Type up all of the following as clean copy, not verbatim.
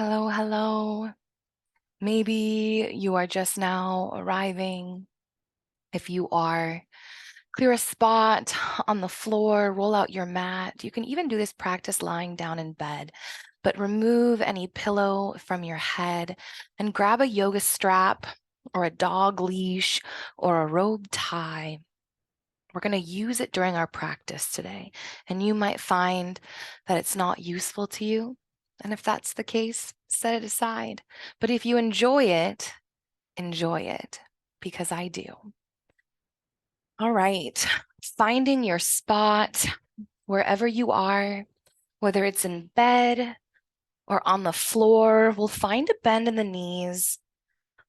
Hello, hello. Maybe you are just now arriving. If you are, clear a spot on the floor, roll out your mat. You can even do this practice lying down in bed, but remove any pillow from your head and grab a yoga strap or a dog leash or a robe tie. We're going to use it during our practice today, and you might find that it's not useful to you. And if that's the case, set it aside. But if you enjoy it, because I do. All right, finding your spot wherever you are, whether it's in bed or on the floor, we'll find a bend in the knees.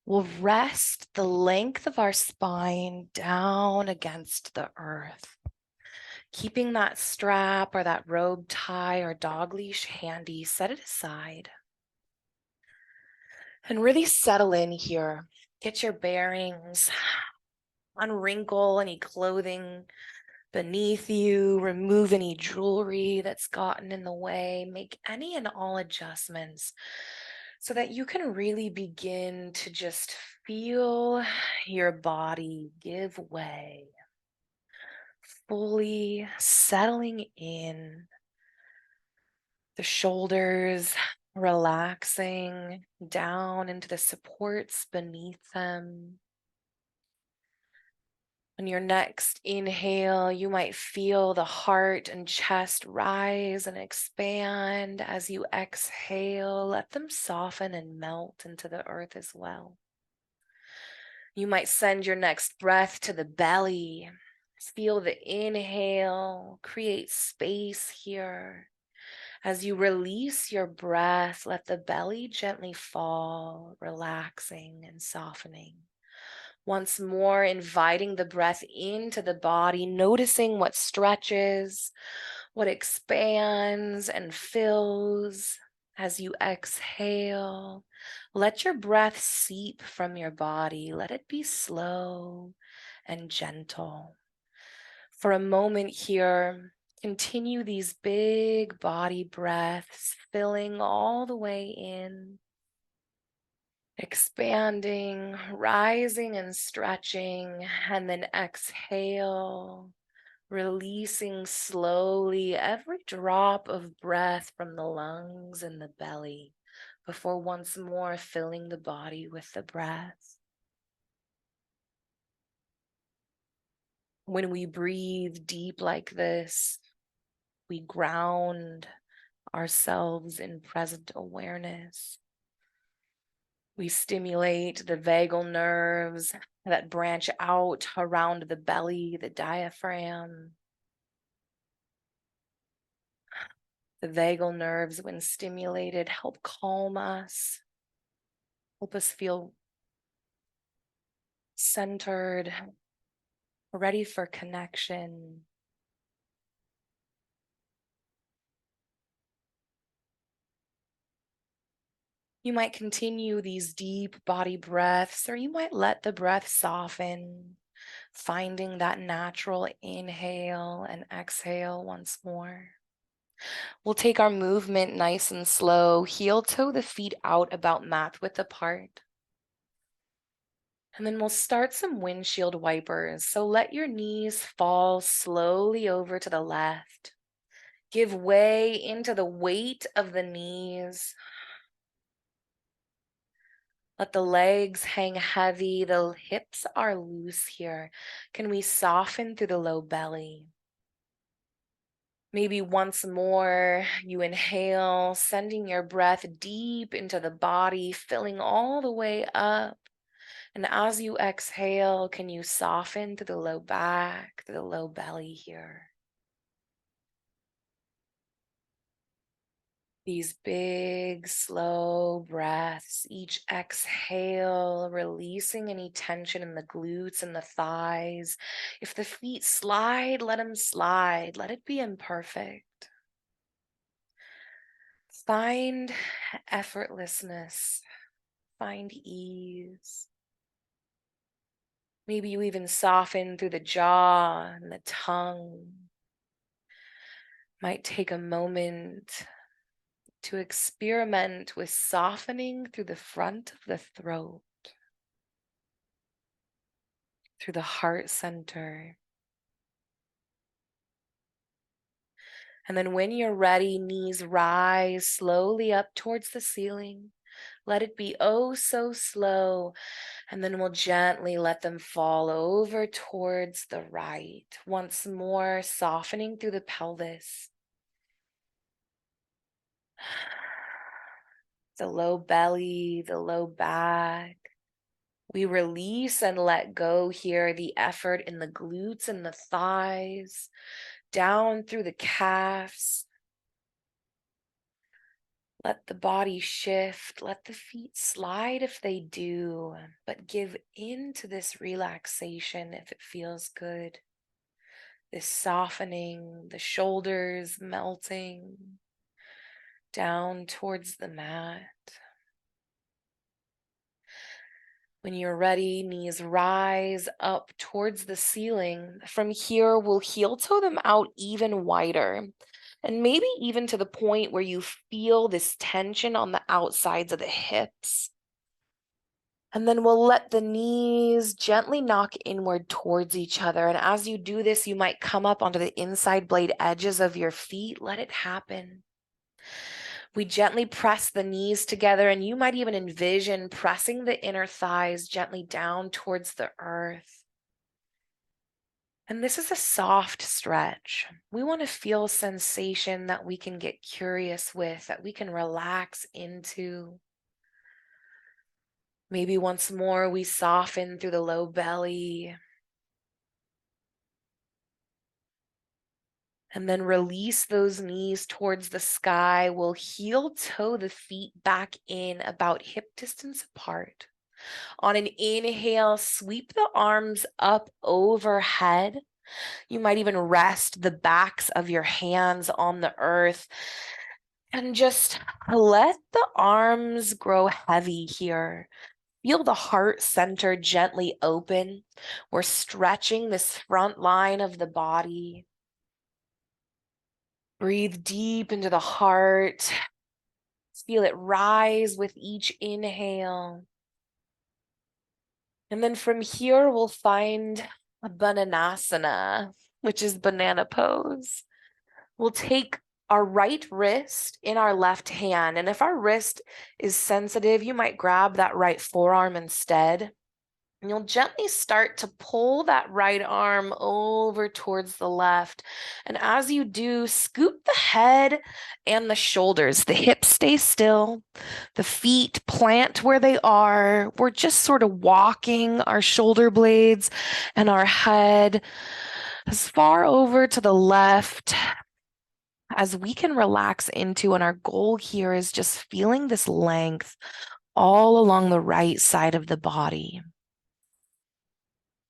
We'll rest the length of our spine down against the earth. Keeping that strap or that robe tie or dog leash handy, set it aside. And really settle in here. Get your bearings. Unwrinkle any clothing beneath you. Remove any jewelry that's gotten in the way. Make any and all adjustments so that you can really begin to just feel your body give way. Fully settling in. The shoulders relaxing down into the supports beneath them. On your next inhale, you might feel the heart and chest rise and expand. As you exhale, let them soften and melt into the earth as well. You might send your next breath to the belly. Feel the inhale, create space here. As you release your breath, let the belly gently fall, relaxing and softening. Once more, inviting the breath into the body, noticing what stretches, what expands and fills. As you exhale, let your breath seep from your body. Let it be slow and gentle. For a moment here, continue these big body breaths, filling all the way in, expanding, rising and stretching, and then exhale, releasing slowly every drop of breath from the lungs and the belly before once more filling the body with the breath. When we breathe deep like this, we ground ourselves in present awareness. We stimulate the vagal nerves that branch out around the belly, the diaphragm. The vagal nerves, when stimulated, help calm us, help us feel centered, ready for connection. You might continue these deep body breaths, or you might let the breath soften, finding that natural inhale and exhale once more. We'll take our movement nice and slow, heel toe the feet out about mat width apart. And then we'll start some windshield wipers. So let your knees fall slowly over to the left. Give way into the weight of the knees. Let the legs hang heavy. The hips are loose here. Can we soften through the low belly? Maybe once more, you inhale, sending your breath deep into the body, filling all the way up. And as you exhale, can you soften through the low back, through the low belly here? These big, slow breaths, each exhale, releasing any tension in the glutes and the thighs. If the feet slide, let them slide. Let it be imperfect. Find effortlessness. Find ease. Maybe you even soften through the jaw and the tongue. Might take a moment to experiment with softening through the front of the throat, through the heart center. And then when you're ready, knees rise slowly up towards the ceiling. Let it be oh so slow. And then we'll gently let them fall over towards the right. Once more, softening through the pelvis. The low belly, the low back. We release and let go here, the effort in the glutes and the thighs, down through the calves. Let the body shift, let the feet slide if they do, but give in to this relaxation if it feels good. This softening, the shoulders melting down towards the mat. When you're ready, knees rise up towards the ceiling. From here, we'll heel toe them out even wider. And maybe even to the point where you feel this tension on the outsides of the hips. And then we'll let the knees gently knock inward towards each other. And as you do this, you might come up onto the inside blade edges of your feet. Let it happen. We gently press the knees together, and you might even envision pressing the inner thighs gently down towards the earth. And this is a soft stretch. We want to feel sensation that we can get curious with, that we can relax into. Maybe once more we soften through the low belly. And then release those knees towards the sky. We'll heel toe the feet back in about hip distance apart. On an inhale, sweep the arms up overhead. You might even rest the backs of your hands on the earth and just let the arms grow heavy here. Feel the heart center gently open. We're stretching this front line of the body. Breathe deep into the heart. Feel it rise with each inhale. And then from here, we'll find a bananasana, which is banana pose. We'll take our right wrist in our left hand. And if our wrist is sensitive, you might grab that right forearm instead. And you'll gently start to pull that right arm over towards the left. And as you do, scoop the head and the shoulders. The hips stay still. The feet plant where they are. We're just sort of walking our shoulder blades and our head as far over to the left as we can relax into. And our goal here is just feeling this length all along the right side of the body.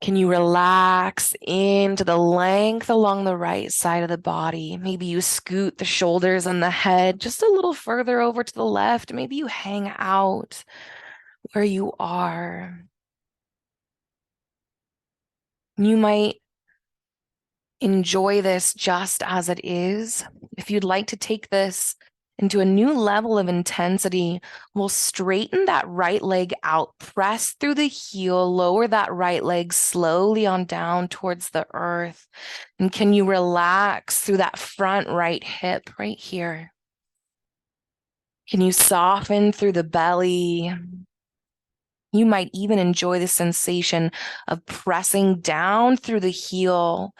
Can you relax into the length along the right side of the body? Maybe you scoot the shoulders and the head just a little further over to the left. Maybe you hang out where you are. You might enjoy this just as it is. If you'd like to take this into a new level of intensity, we'll straighten that right leg out, press through the heel, lower that right leg slowly on down towards the earth. And can you relax through that front right hip right here? Can you soften through the belly? You might even enjoy the sensation of pressing down through the heel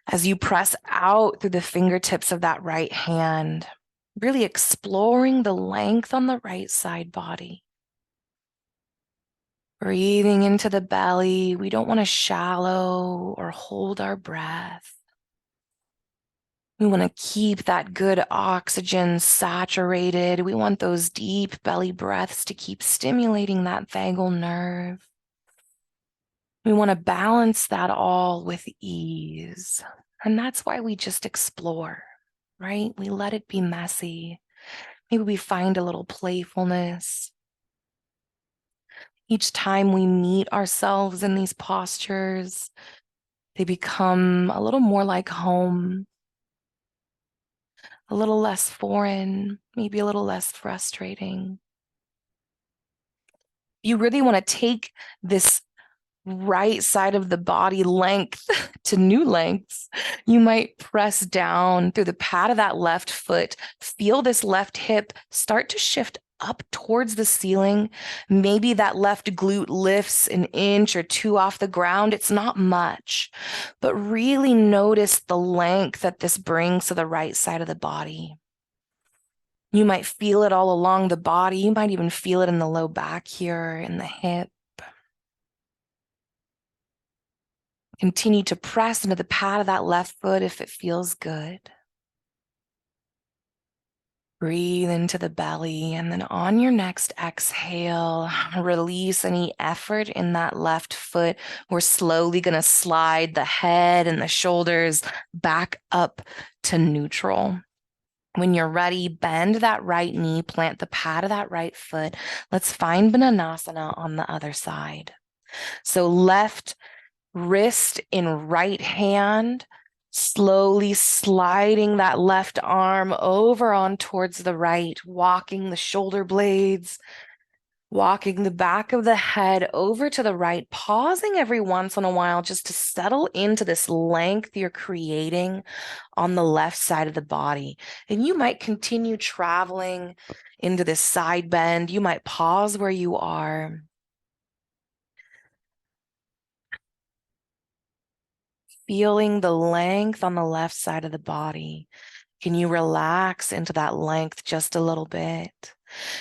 as you press out through the fingertips of that right hand, really exploring the length on the right side body. Breathing into the belly. We don't want to shallow or hold our breath. We want to keep that good oxygen saturated. We want those deep belly breaths to keep stimulating that vagal nerve. We want to balance that all with ease. And that's why we just explore, right? We let it be messy. Maybe we find a little playfulness. Each time we meet ourselves in these postures, they become a little more like home, a little less foreign, maybe a little less frustrating. You really want to take this right side of the body length to new lengths. You might press down through the pad of that left foot. Feel this left hip start to shift up towards the ceiling. Maybe that left glute lifts an inch or two off the ground. It's not much, but really notice the length that this brings to the right side of the body. You might feel it all along the body. You might even feel it in the low back here, in the hip. Continue to press into the pad of that left foot if it feels good. Breathe into the belly, and then on your next exhale, release any effort in that left foot. We're slowly going to slide the head and the shoulders back up to neutral. When you're ready, bend that right knee, plant the pad of that right foot. Let's find Bananasana on the other side. So left wrist in right hand, slowly sliding that left arm over on towards the right, walking the shoulder blades, walking the back of the head over to the right, pausing every once in a while just to settle into this length you're creating on the left side of the body. And you might continue traveling into this side bend. You might pause where you are. Feeling the length on the left side of the body. Can you relax into that length just a little bit?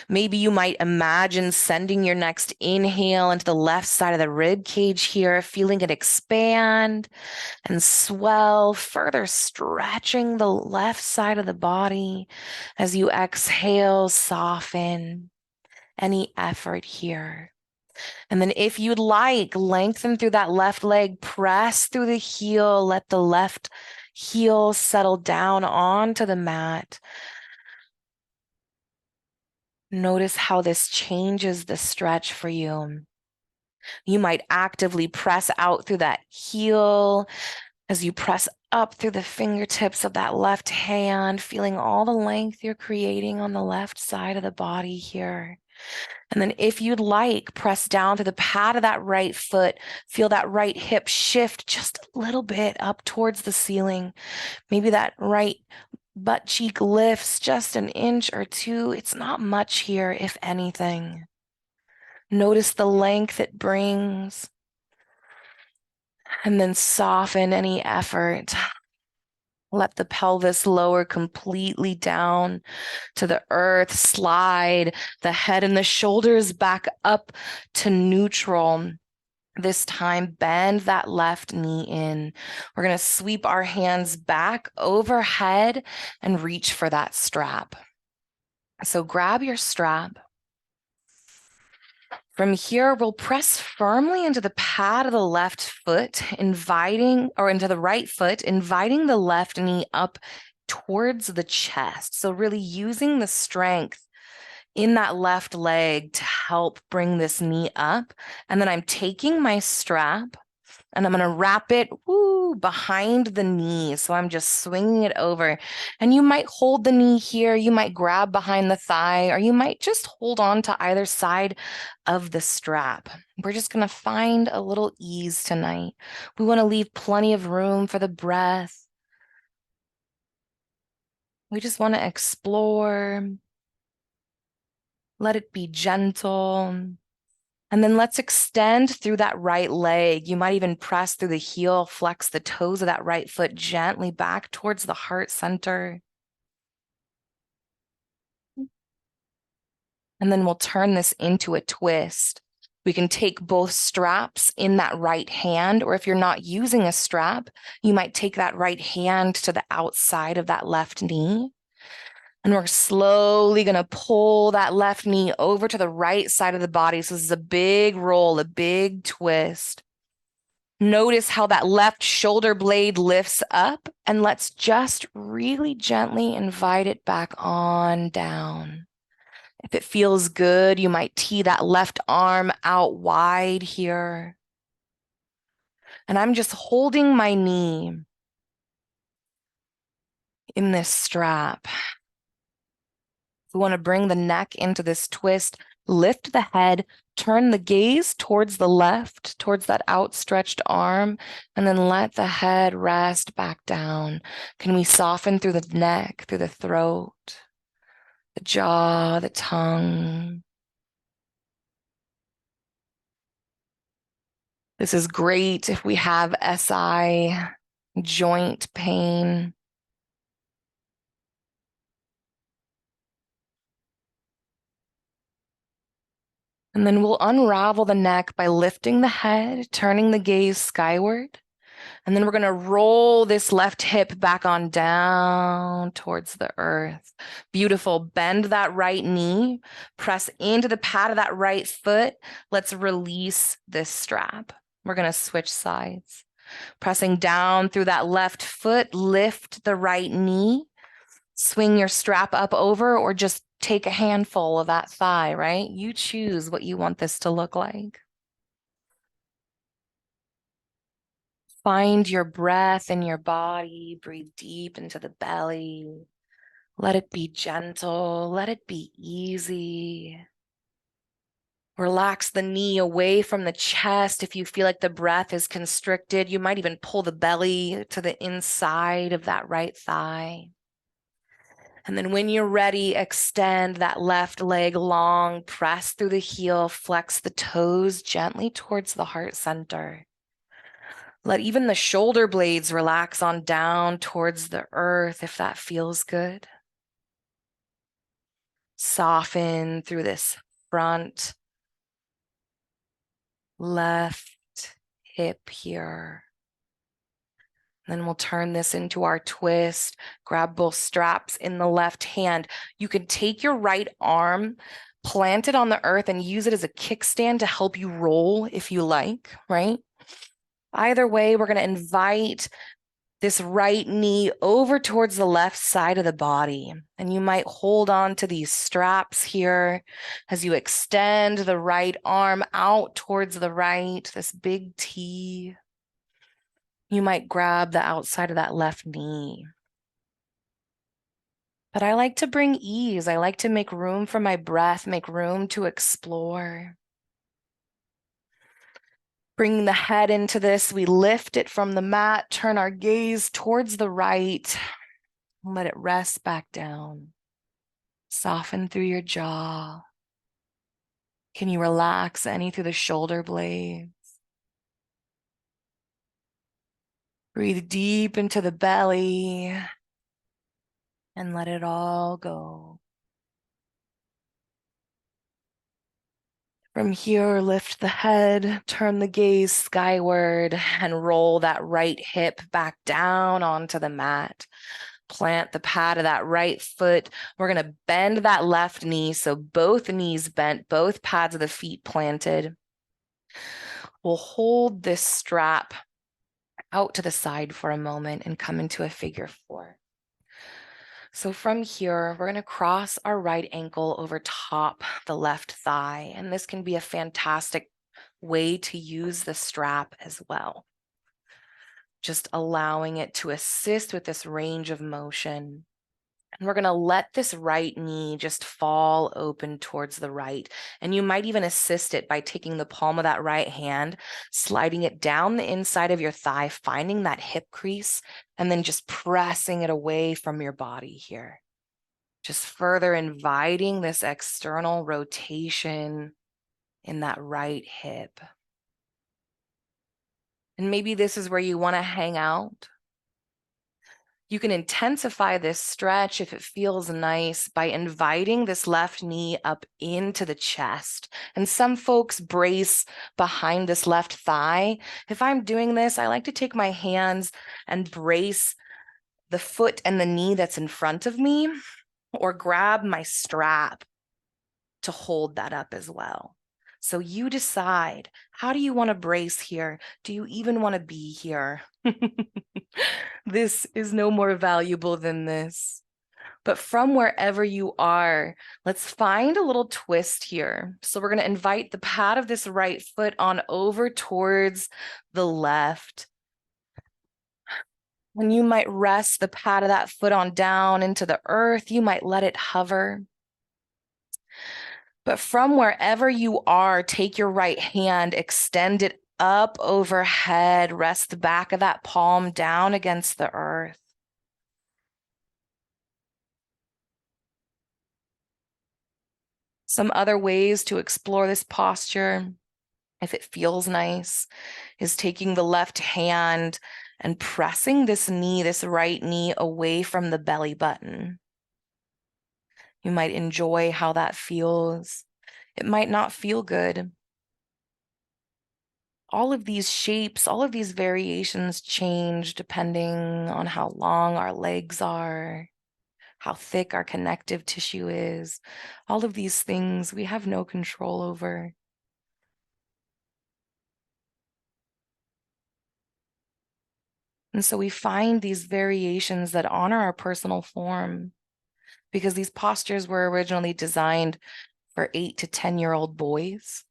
Maybe you might imagine sending your next inhale into the left side of the rib cage here, feeling it expand and swell, further stretching the left side of the body. As you exhale, soften any effort here. And then if you'd like, lengthen through that left leg, press through the heel, let the left heel settle down onto the mat. Notice how this changes the stretch for you. You might actively press out through that heel as you press up through the fingertips of that left hand, feeling all the length you're creating on the left side of the body here. And then if you'd like, press down to the pad of that right foot, feel that right hip shift just a little bit up towards the ceiling. Maybe that right butt cheek lifts just an inch or two. It's not much here, if anything. Notice the length it brings. And then soften any effort. Let the pelvis lower completely down to the earth. Slide the head and the shoulders back up to neutral. This time, bend that left knee in. We're going to sweep our hands back overhead and reach for that strap. So grab your strap. From here, we'll press firmly into the pad of the left foot, into the right foot, inviting the left knee up towards the chest. So really using the strength in that left leg to help bring this knee up. And then I'm taking my strap and I'm going to wrap it behind the knee. So I'm just swinging it over. And you might hold the knee here. You might grab behind the thigh, or you might just hold on to either side of the strap. We're just going to find a little ease tonight. We want to leave plenty of room for the breath. We just want to explore. Let it be gentle. And then let's extend through that right leg. You might even press through the heel, flex the toes of that right foot gently back towards the heart center. And then we'll turn this into a twist. We can take both straps in that right hand, or if you're not using a strap, you might take that right hand to the outside of that left knee. And we're slowly going to pull that left knee over to the right side of the body. So this is a big roll, a big twist. Notice how that left shoulder blade lifts up, and let's just really gently invite it back on down. If it feels good, you might tee that left arm out wide here. And I'm just holding my knee in this strap. We want to bring the neck into this twist, lift the head, turn the gaze towards the left, towards that outstretched arm, and then let the head rest back down. Can we soften through the neck, through the throat, the jaw, the tongue? This is great if we have SI, joint pain. And then we'll unravel the neck by lifting the head, turning the gaze skyward. And then we're going to roll this left hip back on down towards the earth. Beautiful. Bend that right knee. Press into the pad of that right foot. Let's release this strap. We're going to switch sides. Pressing down through that left foot, lift the right knee. Swing your strap up over or just take a handful of that thigh, right? You choose what you want this to look like. Find your breath in your body. Breathe deep into the belly. Let it be gentle. Let it be easy. Relax the knee away from the chest. If you feel like the breath is constricted, you might even pull the belly to the inside of that right thigh. And then when you're ready, extend that left leg long, press through the heel, flex the toes gently towards the heart center. Let even the shoulder blades relax on down towards the earth if that feels good. Soften through this front left hip here. Then we'll turn this into our twist. Grab both straps in the left hand. You can take your right arm, plant it on the earth, and use it as a kickstand to help you roll if you like, right? Either way, we're going to invite this right knee over towards the left side of the body. And you might hold on to these straps here as you extend the right arm out towards the right, this big T. You might grab the outside of that left knee. But I like to bring ease. I like to make room for my breath, make room to explore. Bringing the head into this, we lift it from the mat, turn our gaze towards the right, and let it rest back down. Soften through your jaw. Can you relax any through the shoulder blades? Breathe deep into the belly and let it all go. From here, lift the head, turn the gaze skyward, and roll that right hip back down onto the mat. Plant the pad of that right foot. We're going to bend that left knee, so both knees bent, both pads of the feet planted. We'll hold this strap out to the side for a moment and come into a figure four. So from here, we're going to cross our right ankle over top the left thigh, and this can be a fantastic way to use the strap as well. Just allowing it to assist with this range of motion. And we're going to let this right knee just fall open towards the right. And you might even assist it by taking the palm of that right hand, sliding it down the inside of your thigh, finding that hip crease, and then just pressing it away from your body here. Just further inviting this external rotation in that right hip. And maybe this is where you want to hang out. You can intensify this stretch if it feels nice by inviting this left knee up into the chest. And some folks brace behind this left thigh. If I'm doing this, I like to take my hands and brace the foot and the knee that's in front of me, or grab my strap to hold that up as well. So you decide, how do you want to brace here? Do you even want to be here? This is no more valuable than this. But from wherever you are, let's find a little twist here. So we're going to invite the pad of this right foot on over towards the left. And you might rest the pad of that foot on down into the earth. You might let it hover. But from wherever you are, take your right hand, extend it up overhead, rest the back of that palm down against the earth. Some other ways to explore this posture, if it feels nice, is taking the left hand and pressing this knee, this right knee, away from the belly button. You might enjoy how that feels. It might not feel good. All of these shapes, all of these variations change depending on how long our legs are, how thick our connective tissue is. All of these things we have no control over. And so we find these variations that honor our personal form, because these postures were originally designed for 8 to 10-year-old boys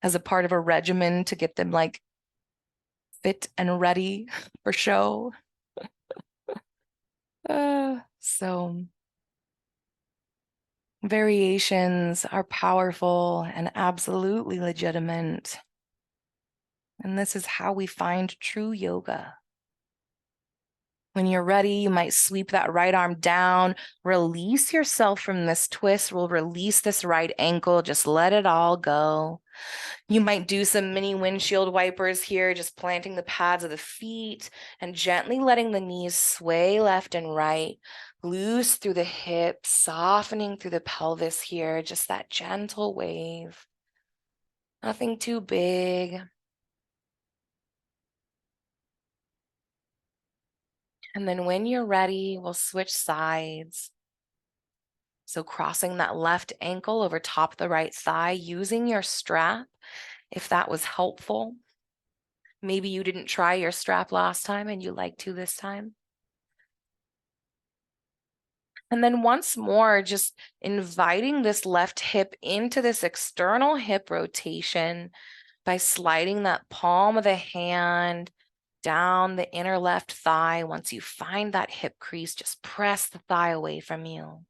as a part of a regimen to get them like fit and ready for show. So variations are powerful and absolutely legitimate. And this is how we find true yoga. When you're ready, you might sweep that right arm down, release yourself from this twist. We'll release this right ankle, just let it all go. You might do some mini windshield wipers here, just planting the pads of the feet and gently letting the knees sway left and right, loose through the hips, softening through the pelvis here, just that gentle wave. Nothing too big. And then when you're ready, we'll switch sides. So crossing that left ankle over top of the right thigh, using your strap, if that was helpful. Maybe you didn't try your strap last time and you like to this time. And then once more, just inviting this left hip into this external hip rotation by sliding that palm of the hand down the inner left thigh. Once you find that hip crease, just press the thigh away from you.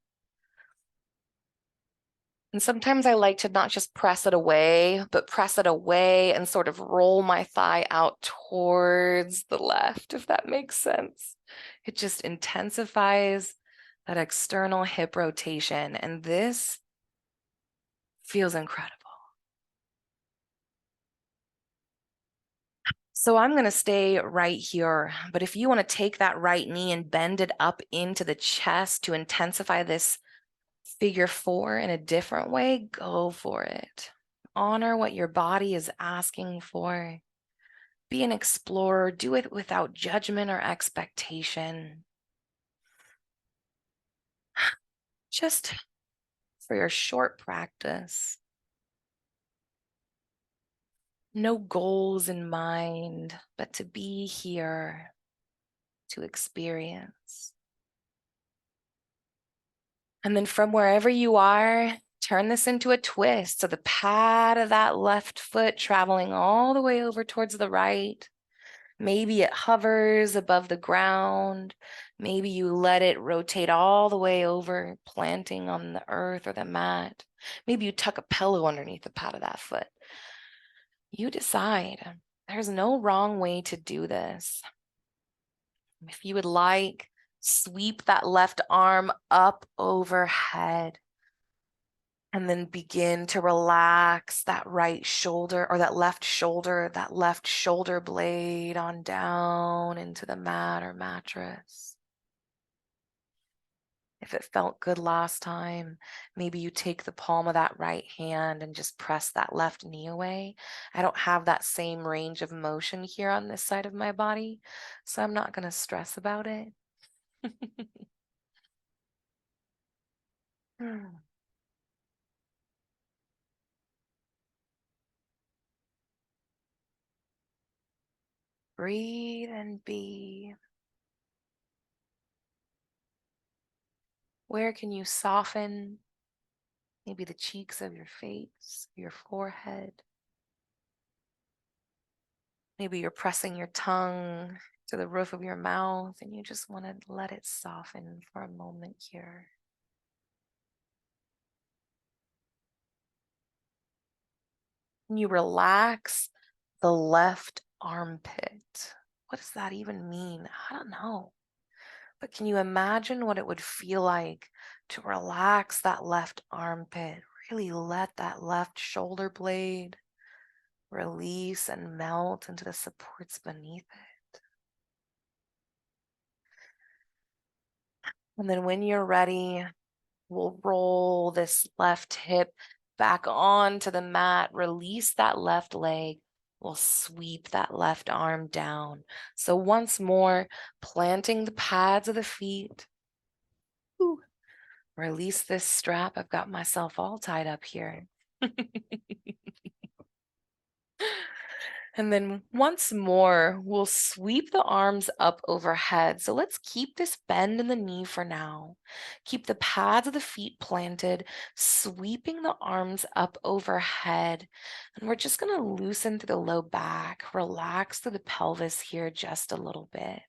And sometimes I like to not just press it away, but press it away and sort of roll my thigh out towards the left, if that makes sense. It just intensifies that external hip rotation. And this feels incredible. So I'm going to stay right here. But if you want to take that right knee and bend it up into the chest to intensify this figure 4 in a different way, go for it. Honor what your body is asking for. Be an explorer. Do it without judgment or expectation. Just for your short practice. No goals in mind, but to be here, to experience. And then from wherever you are, turn this into a twist. So the pad of that left foot traveling all the way over towards the right. Maybe it hovers above the ground. Maybe you let it rotate all the way over, planting on the earth or the mat. Maybe you tuck a pillow underneath the pad of that foot. You decide. There's no wrong way to do this. If you would like, sweep that left arm up overhead. And then begin to relax that right shoulder or that left shoulder blade on down into the mat or mattress. If it felt good last time, maybe you take the palm of that right hand and just press that left knee away. I don't have that same range of motion here on this side of my body, so I'm not going to stress about it. Breathe and be. Where can you soften? Maybe the cheeks of your face, your forehead. Maybe you're pressing your tongue to the roof of your mouth, and you just want to let it soften for a moment here. And you relax the left armpit. What does that even mean? I don't know. But can you imagine what it would feel like to relax that left armpit? Really let that left shoulder blade release and melt into the supports beneath it. And then when you're ready, we'll roll this left hip back onto the mat, release that left leg. We'll sweep that left arm down. So once more, planting the pads of the feet. Ooh. Release this strap. I've got myself all tied up here. And then once more, we'll sweep the arms up overhead. So let's keep this bend in the knee for now. Keep the pads of the feet planted, sweeping the arms up overhead. And we're just going to loosen through the low back, relax through the pelvis here just a little bit.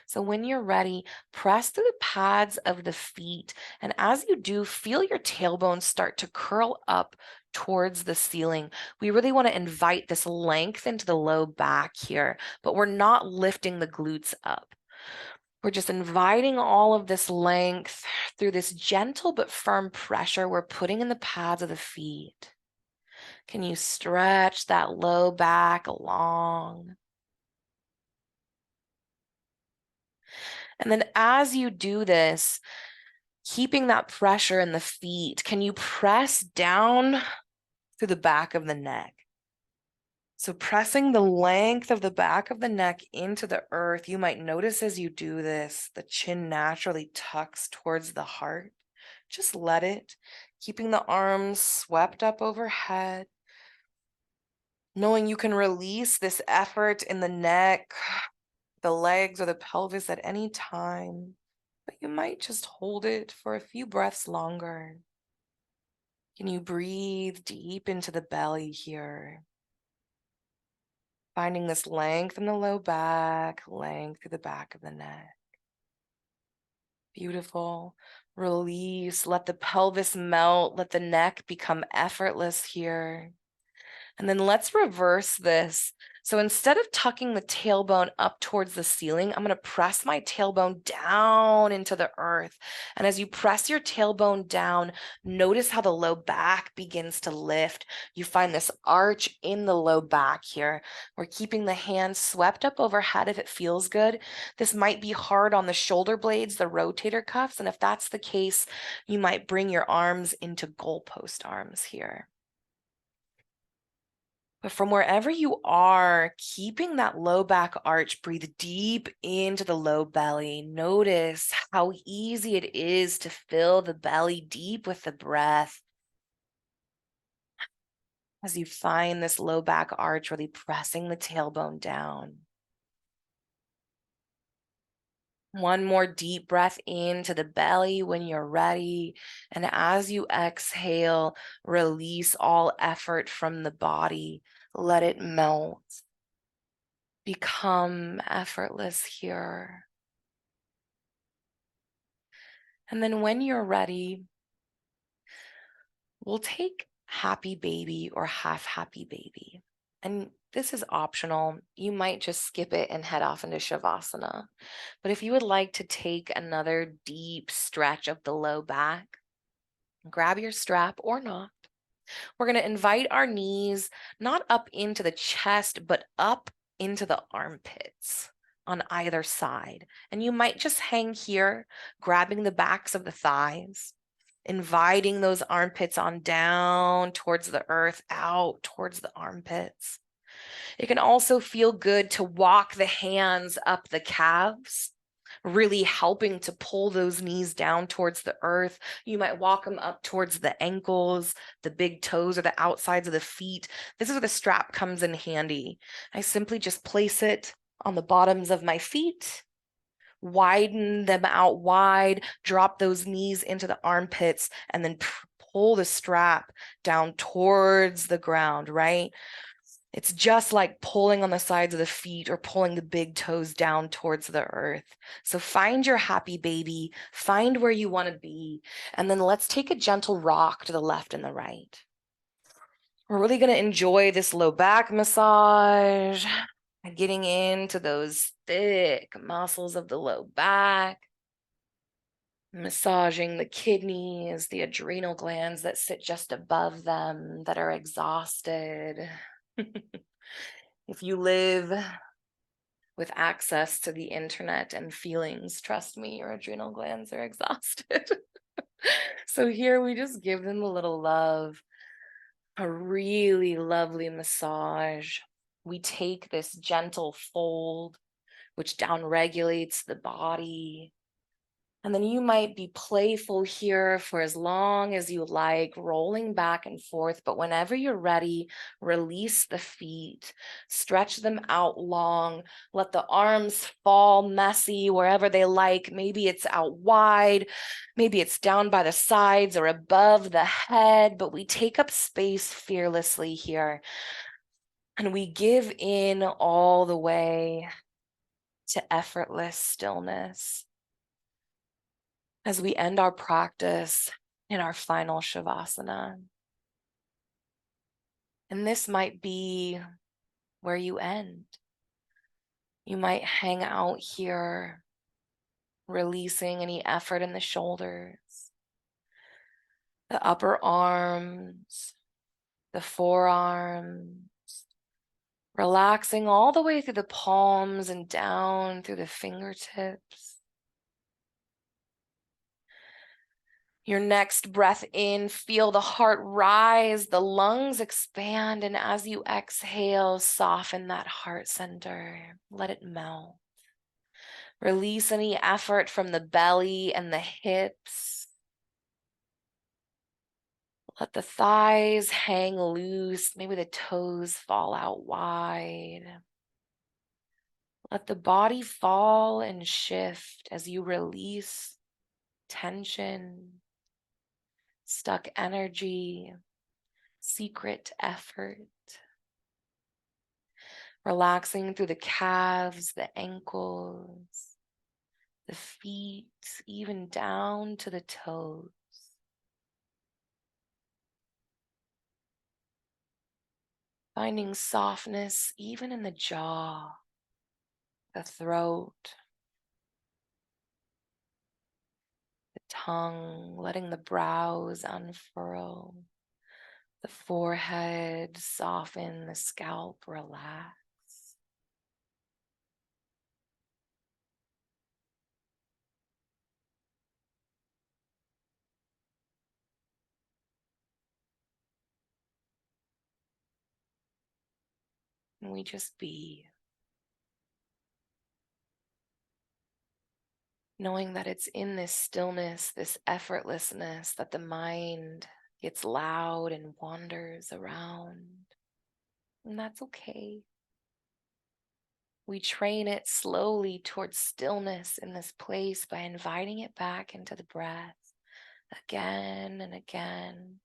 So when you're ready, press through the pads of the feet. And as you do, feel your tailbone start to curl up towards the ceiling. We really want to invite this length into the low back here, but we're not lifting the glutes up. We're just inviting all of this length through this gentle but firm pressure we're putting in the pads of the feet. Can you stretch that low back long? And then as you do this, keeping that pressure in the feet, can you press down through the back of the neck? So pressing the length of the back of the neck into the earth, you might notice as you do this, the chin naturally tucks towards the heart. Just let it, keeping the arms swept up overhead, knowing you can release this effort in the neck, the legs, or the pelvis at any time, but you might just hold it for a few breaths longer. Can you breathe deep into the belly here? Finding this length in the low back, length through the back of the neck. Beautiful. Release. Let the pelvis melt. Let the neck become effortless here. And then let's reverse this. So instead of tucking the tailbone up towards the ceiling, I'm going to press my tailbone down into the earth. And as you press your tailbone down, notice how the low back begins to lift. You find this arch in the low back here. We're keeping the hands swept up overhead if it feels good. This might be hard on the shoulder blades, the rotator cuffs. And if that's the case, you might bring your arms into goalpost arms here. But from wherever you are, keeping that low back arch, breathe deep into the low belly. Notice how easy it is to fill the belly deep with the breath. As you find this low back arch, really pressing the tailbone down. One more deep breath into the belly when you're ready. And as you exhale, release all effort from the body. Let it melt. Become effortless here. And then when you're ready, we'll take happy baby or half happy baby. And this is optional. You might just skip it and head off into Shavasana. But if you would like to take another deep stretch of the low back, grab your strap or not. We're going to invite our knees not up into the chest, but up into the armpits on either side. And you might just hang here, grabbing the backs of the thighs, inviting those armpits on down towards the earth, out towards the armpits. It can also feel good to walk the hands up the calves, really helping to pull those knees down towards the earth. You might walk them up towards the ankles, the big toes, or the outsides of the feet. This is where the strap comes in handy. I simply just place it on the bottoms of my feet, widen them out wide, drop those knees into the armpits, and then pull the strap down towards the ground, right? It's just like pulling on the sides of the feet or pulling the big toes down towards the earth. So find your happy baby, find where you want to be, and then let's take a gentle rock to the left and the right. We're really going to enjoy this low back massage, getting into those thick muscles of the low back, massaging the kidneys, the adrenal glands that sit just above them that are exhausted. If you live with access to the internet and feelings, trust me, your adrenal glands are exhausted. So here we just give them a little love, a really lovely massage. We take this gentle fold, which down regulates the body. And then you might be playful here for as long as you like, rolling back and forth. But whenever you're ready, release the feet, stretch them out long, let the arms fall messy wherever they like. Maybe it's out wide, maybe it's down by the sides or above the head, but we take up space fearlessly here. And we give in all the way to effortless stillness as we end our practice in our final Shavasana. And this might be where you end. You might hang out here, releasing any effort in the shoulders, the upper arms, the forearms, relaxing all the way through the palms and down through the fingertips. Your next breath in, feel the heart rise, the lungs expand, and as you exhale, soften that heart center. Let it melt. Release any effort from the belly and the hips. Let the thighs hang loose. Maybe the toes fall out wide. Let the body fall and shift as you release tension, stuck energy, secret effort. Relaxing through the calves, the ankles, the feet, even down to the toes. Finding softness even in the jaw, the throat, the tongue, letting the brows unfurl, the forehead soften, the scalp relax. And we just be, knowing that it's in this stillness, this effortlessness, that the mind gets loud and wanders around. And that's okay. We train it slowly towards stillness in this place by inviting it back into the breath again and again.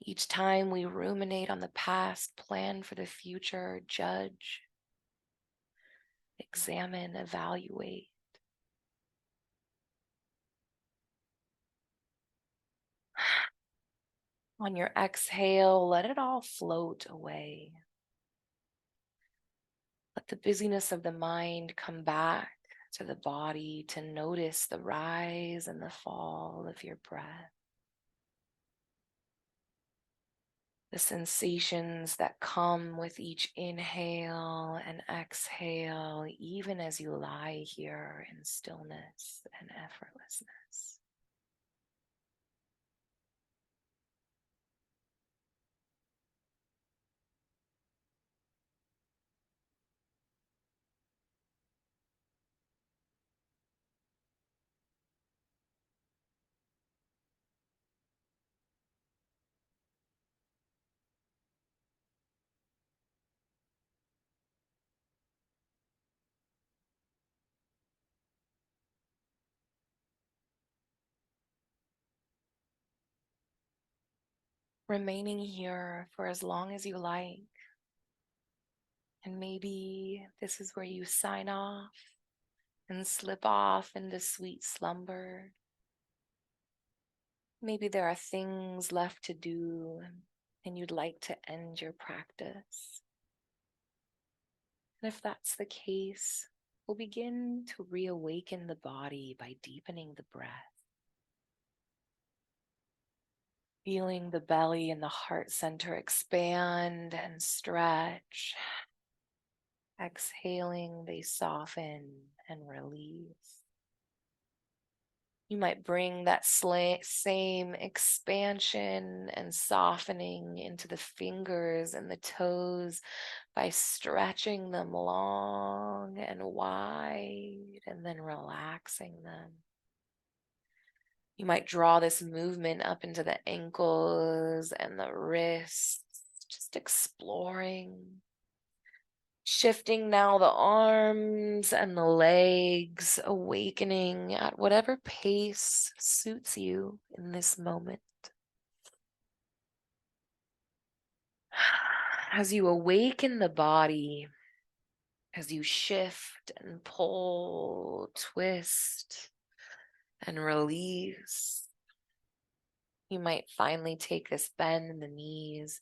Each time we ruminate on the past, plan for the future, judge, examine, evaluate. On your exhale, let it all float away. Let the busyness of the mind come back to the body to notice the rise and the fall of your breath. The sensations that come with each inhale and exhale, even as you lie here in stillness and effortlessness. Remaining here for as long as you like. And maybe this is where you sign off and slip off into sweet slumber. Maybe there are things left to do and you'd like to end your practice. And if that's the case, we'll begin to reawaken the body by deepening the breath. Feeling the belly and the heart center expand and stretch. Exhaling, they soften and release. You might bring that same expansion and softening into the fingers and the toes by stretching them long and wide and then relaxing them. You might draw this movement up into the ankles and the wrists, just exploring. Shifting now the arms and the legs, awakening at whatever pace suits you in this moment. As you awaken the body, as you shift and pull, twist and release, you might finally take this bend in the knees,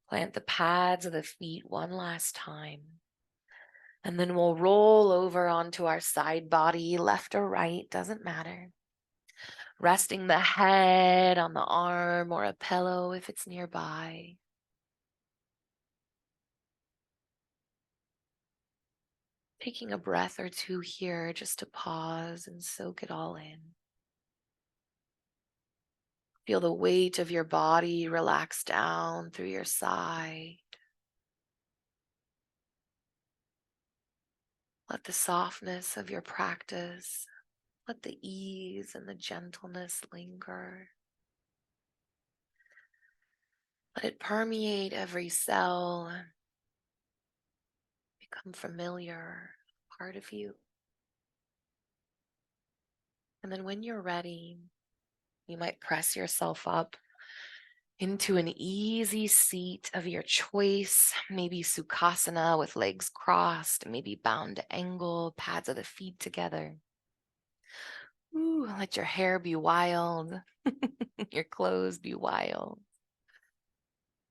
plant the pads of the feet one last time. And then we'll roll over onto our side body, left or right, doesn't matter. Resting the head on the arm or a pillow if it's nearby. Taking a breath or two here just to pause and soak it all in. Feel the weight of your body relax down through your side. Let the softness of your practice, let the ease and the gentleness linger. Let it permeate every cell, become familiar, part of you. And then when you're ready, you might press yourself up into an easy seat of your choice, maybe Sukhasana with legs crossed, maybe bound angle, pads of the feet together. Ooh, let your hair be wild, your clothes be wild.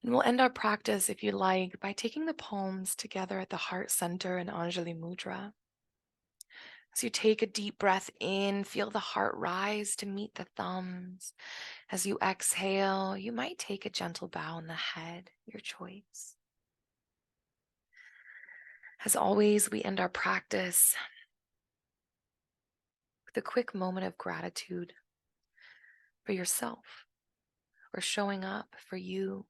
And we'll end our practice, if you like, by taking the palms together at the heart center in Anjali Mudra. As you take a deep breath in, feel the heart rise to meet the thumbs. As you exhale, you might take a gentle bow in the head, your choice. As always, we end our practice with a quick moment of gratitude for yourself, for showing up for you,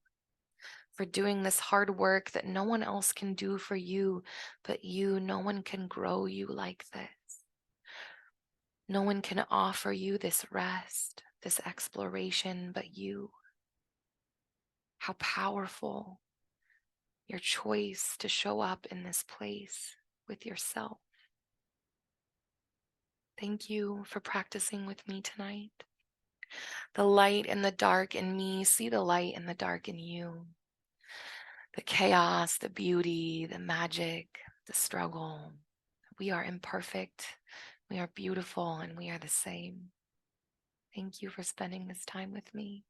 for doing this hard work that no one else can do for you, but you. No one can grow you like this. No one can offer you this rest, this exploration, but you. How powerful your choice to show up in this place with yourself. Thank you for practicing with me tonight. The light and the dark in me, see the light and the dark in you. The chaos, the beauty, the magic, the struggle. We are imperfect, we are beautiful, and we are the same. Thank you for spending this time with me.